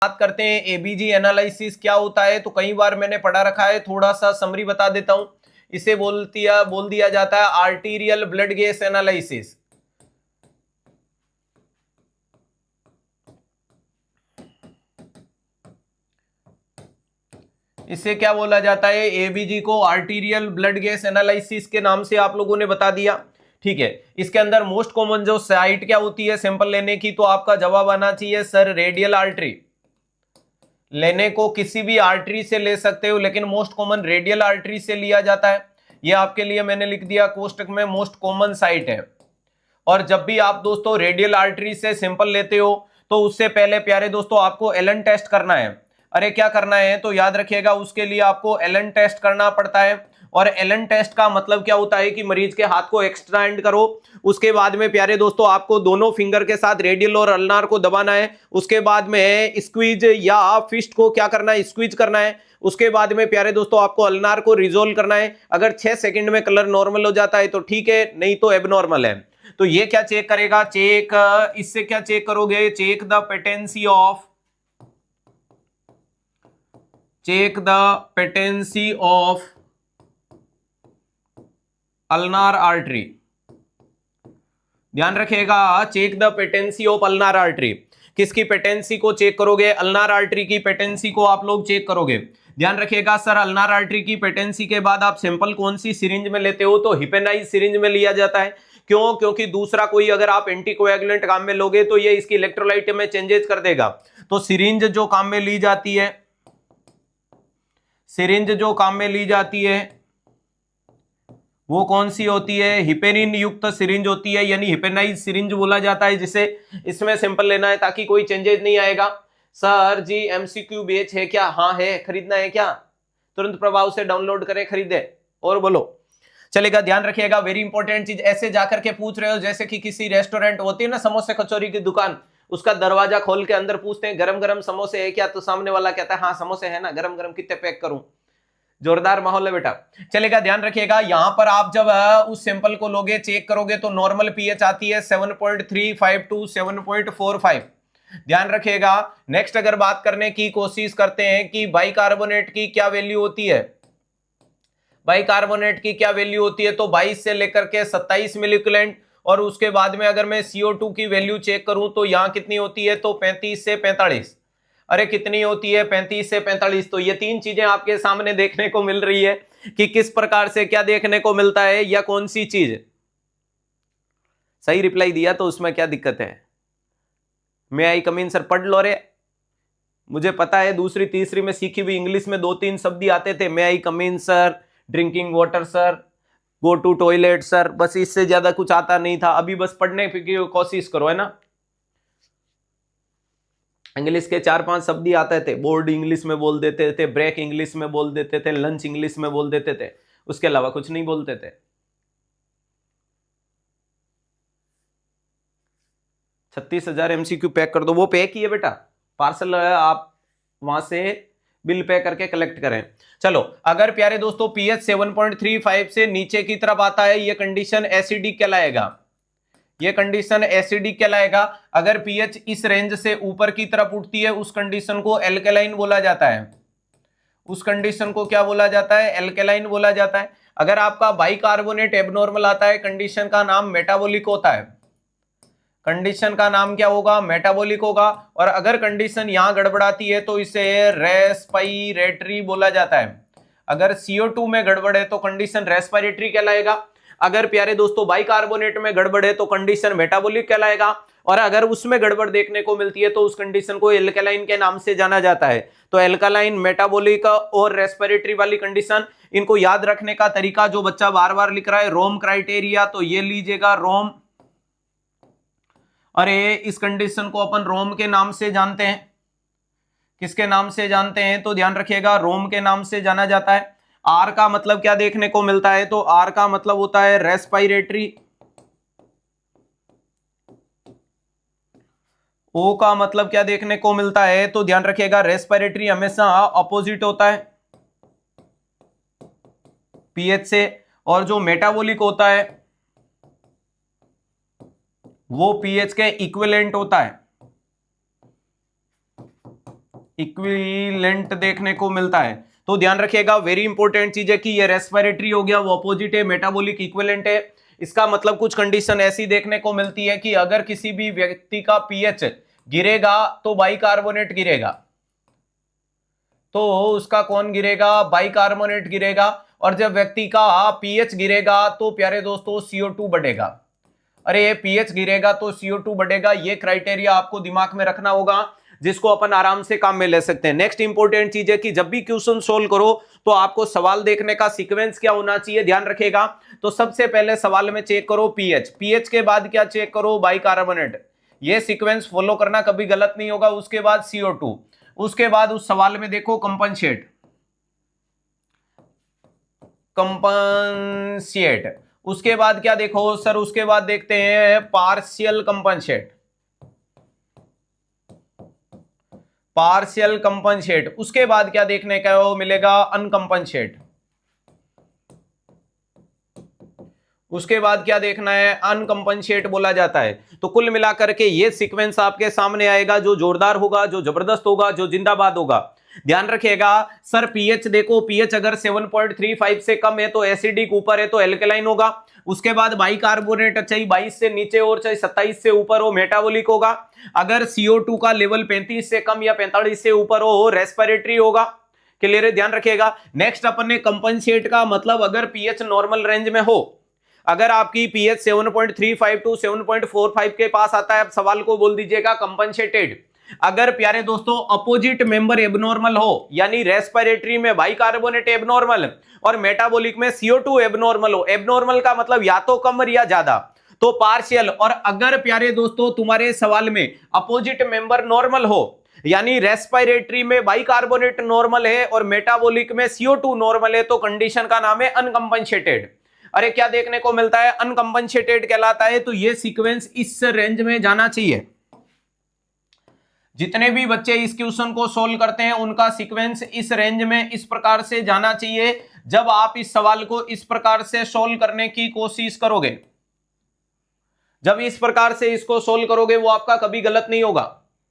बात करते हैं एबीजी एनालिसिस क्या होता है, तो कई बार मैंने पढ़ा रखा है, थोड़ा सा समरी बता देता हूं। इसे बोल दिया जाता है आर्टीरियल ब्लड गैस एनालिसिस। इसे क्या बोला जाता है, एबीजी को आर्टीरियल ब्लड गैस एनालिसिस के नाम से आप लोगों ने बता दिया। ठीक है, इसके अंदर मोस्ट कॉमन जो साइट क्या होती है सैंपल लेने की, तो आपका जवाब आना चाहिए सर रेडियल आर्टरी। लेने को किसी भी आर्टरी से ले सकते हो, लेकिन मोस्ट कॉमन रेडियल आर्टरी से लिया जाता है। ये आपके लिए मैंने लिख दिया कोष्टक में, मोस्ट कॉमन साइट है। और जब भी आप दोस्तों रेडियल आर्टरी से सैंपल लेते हो, तो उससे पहले प्यारे दोस्तों आपको एलन टेस्ट करना है। अरे क्या करना है, तो याद रखिएगा उसके लिए आपको एलन टेस्ट करना पड़ता है। और एलन टेस्ट का मतलब क्या होता है कि मरीज के हाथ को एक्सटेंड करो, उसके बाद में प्यारे दोस्तों आपको दोनों फिंगर के साथ रेडियल और अल्नार को दबाना है। उसके बाद में स्क्वीज या फिस्ट को क्या करना है, स्क्वीज करना है। उसके बाद में प्यारे दोस्तों आपको अल्नार को रिजोल्व करना है। अगर 6 सेकंड में कलर नॉर्मल हो जाता है तो ठीक है, नहीं तो एबनॉर्मल है। तो ये क्या चेक करेगा, इससे क्या चेक करोगे, check the patency of ulnar artery. ध्यान रखिएगा, check the patency of ulnar artery. किसकी पेटेंसी को चेक करोगे, अल्नार आर्टरी की पेटेंसी को आप लोग चेक करोगे। ध्यान रखिएगा सर, अल्नार आर्टरी की पेटेंसी के बाद आप सैंपल कौन सी सिरिंज में लेते हो, तो हिपेनाइज सिरिंज में लिया जाता है। क्यों, क्योंकि दूसरा कोई अगर आप एंटीकोएगुलेंट काम में लोगे तो ये इसकी इलेक्ट्रोलाइट में चेंजेस कर देगा। तो सिरिंज जो काम में ली जाती है, वो कौन सी होती है, हिपेरिन युक्त सिरिंज होती है, यानी हिपेनाइज सिरिंज बोला जाता है जिसे। इसमें सैंपल लेना है ताकि कोई चेंजेस नहीं आएगा। सर जी एमसीक्यू बेच है क्या, हाँ है, खरीदना है क्या, तुरंत प्रभाव से डाउनलोड करें, खरीदे और बोलो, चलेगा। ध्यान रखिएगा, वेरी इंपॉर्टेंट चीज, ऐसे जाकर के पूछ रहे हो जैसे कि किसी रेस्टोरेंट होती है ना समोसे कचौरी की दुकान, उसका दरवाजा खोल के अंदर पूछते हैं गरम गरम समोसे है क्या, तो सामने वाला कहता है हाँ समोसे है ना, गरम गरम कितने पैक करूं। जोरदार माहौल है बेटा, चलेगा। ध्यान रखिएगा, यहां पर आप जब उस सैंपल को लोगे, चेक करोगे, तो नॉर्मल पीएच आती है 7.35 टू 7.45। ध्यान रखिएगा। नेक्स्ट अगर बात करने की कोशिश करते हैं कि बाइकार्बोनेट की क्या वैल्यू होती है, बाइकार्बोनेट की क्या वैल्यू होती है, तो 22 से लेकर के 27 मिलीक्यूलेंट। और उसके बाद में अगर मैं CO2 की वैल्यू चेक करूं तो यहां कितनी होती है, तो 35 से 45। अरे कितनी होती है, 35 से 45। तो ये तीन चीजें आपके सामने देखने को मिल रही है कि किस प्रकार से क्या देखने को मिलता है, या कौन सी चीज। सही रिप्लाई दिया तो उसमें क्या दिक्कत है, मैं आई कमीन सर, पढ़ लो रे। मुझे पता है दूसरी तीसरी में सीखी हुई इंग्लिश में 2-3 शब्द आते थे, मैं I come in sir, drinking water sir, go to toilet sir, बस इससे ज्यादा कुछ आता नहीं था। अभी बस पढ़ने की कोशिश करो, है ना। इंग्लिश के 4-5 शब्द ही आते थे, बोर्ड इंग्लिश में बोल देते थे, ब्रेक इंग्लिश में बोल देते थे, लंच इंग्लिश में बोल देते थे, उसके अलावा कुछ नहीं बोलते थे। 36,000 MCQ पैक कर दो, वो पैक ही है बेटा, पार्सल आप वहां से बिल पे करके कलेक्ट करें। चलो, अगर प्यारे दोस्तों पीएच 7.35 से नीचे की तरफ आता है, ये कंडीशन एसिडिक कहलाएगा, ये कंडीशन एसिडिक कहलाएगा। अगर पीएच इस रेंज से ऊपर की तरफ उठती है, उस कंडीशन को एल्केलाइन बोला जाता है, उस कंडीशन को क्या बोला जाता है, एल्केलाइन बोला जाता है। अगर आपका बाइकार्बोनेट एबनॉर्मल आता है, कंडीशन का नाम मेटाबॉलिक होता है, कंडीशन का नाम क्या होगा, मेटाबॉलिक होगा। और अगर कंडीशन यहां गड़बड़ाती है तो इसे रेस्पिरेटरी बोला जाता है। अगर CO2 में गड़बड़ है तो कंडीशन रेस्पिरेटरी कहलाएगा। अगर प्यारे दोस्तों बाइकार्बोनेट में गड़बड़ है तो कंडीशन मेटाबॉलिक कहलाएगा। और अगर उसमें गड़बड़ देखने को मिलती है तो उस कंडीशन को एल्कलाइन के नाम से जाना जाता है। तो एल्कलाइन, मेटाबॉलिक और रेस्पिरेटरी वाली कंडीशन, इनको याद रखने का तरीका, जो बच्चा बार बार लिख रहा है रोम क्राइटेरिया, तो ये लीजिएगा रोम। अरे इस कंडीशन को अपन रोम के नाम से जानते हैं, किसके नाम से जानते हैं, तो ध्यान रखिएगा रोम के नाम से जाना जाता है। आर का मतलब क्या देखने को मिलता है, तो आर का मतलब होता है रेस्पिरेटरी। ओ का मतलब क्या देखने को मिलता है, तो ध्यान रखिएगा रेस्पिरेटरी हमेशा अपोजिट होता है पीएच से। और जो मेटाबॉलिक होता है वो पीएच के इक्विवेलेंट होता है। इक्विवेलेंट देखने को मिलता है। तो ध्यान रखिएगा, वेरी इंपॉर्टेंट चीज है कि ये रेस्पिरेटरी हो गया, वो अपोजिट है, मेटाबॉलिक इक्विवेलेंट है। इसका मतलब कुछ कंडीशन ऐसी देखने को मिलती है कि अगर किसी भी व्यक्ति का पीएच गिरेगा तो बाइकार्बोनेट गिरेगा, तो उसका कौन गिरेगा? बाइकार्बोनेट गिरेगा। और जब व्यक्ति का पीएच गिरेगा तो प्यारे दोस्तों CO2 बढ़ेगा। अरे पीएच गिरेगा तो CO2 बढ़ेगा, ये क्राइटेरिया आपको दिमाग में रखना होगा, जिसको अपन आराम से काम में ले सकते हैं। नेक्स्ट इंपॉर्टेंट चीज है कि जब भी क्वेश्चन सोल्व करो तो आपको सवाल देखने का सीक्वेंस क्या होना चाहिए, ध्यान रखिएगा। तो सबसे पहले सवाल में चेक करो पीएच, पीएच के बाद क्या चेक करो? बाइकार्बोनेट। ये सीक्वेंस फॉलो करना कभी गलत नहीं होगा। उसके बाद CO2, उसके बाद उस सवाल में देखो कंपनसेट, उसके बाद क्या देखो सर? उसके बाद देखते हैं पार्शियल कंपनसेट, उसके बाद क्या देखने का मिलेगा? अनकंपनसेट। उसके बाद क्या देखना है? अनकंपनसेट बोला जाता है। तो कुल मिलाकर के ये सीक्वेंस आपके सामने आएगा, जो जोरदार होगा, जो जबरदस्त होगा, जो जिंदाबाद होगा। ध्यान रखिएगा सर, पीएच देखो, पीएच अगर 7.35 से कम है तो एसिडिक, ऊपर है तो एल्कलाइन होगा। उसके बाद बाइकार्बोनेट चाहे 22 से नीचे और चाहे 27 से ऊपर हो, मेटाबॉलिक होगा। अगर CO2 का लेवल 35 से कम या 45 से ऊपर हो, रेस्पिरेटरी होगा। क्लियर है? ध्यान रखिएगा। नेक्स्ट अपन ने कंपनसेट का मतलब अगर पीएच नॉर्मल रेंज में हो, अगर आपकी पीएच 7.35 टू 7.45 के पास आता है, अब सवाल को बोल दीजिएगा कंपनसेटेड। अगर प्यारे दोस्तों अपोजिट मेंबर एबनॉर्मल हो, यानी रेस्पिरेटरी में बाइकार्बोनेट एबनॉर्मल और मेटाबॉलिक में CO2 एबनॉर्मल हो, एबनॉर्मल का मतलब या तो कम या ज्यादा, तो पार्शियल। और अगर प्यारे दोस्तों तुम्हारे सवाल में अपोजिट मेंबर नॉर्मल हो, यानी रेस्पिरेटरी में बाइकार्बोनेट नॉर्मल है और मेटाबॉलिक में CO2 नॉर्मल है, तो कंडीशन का नाम है अनकंपनसेटेड। अरे क्या देखने को मिलता है? अनकंपनसेटेड कहलाता है। तो ये सीक्वेंस इस रेंज में जाना चाहिए। जितने भी बच्चे इस क्वेश्चन को सोल्व करते हैं उनका सीक्वेंस इस रेंज में इस प्रकार से जाना चाहिए। जब आप इस सवाल को इस प्रकार से सोल्व करने की कोशिश करोगे, जब इस प्रकार से इसको सोल्व करोगे, वो आपका कभी गलत नहीं होगा।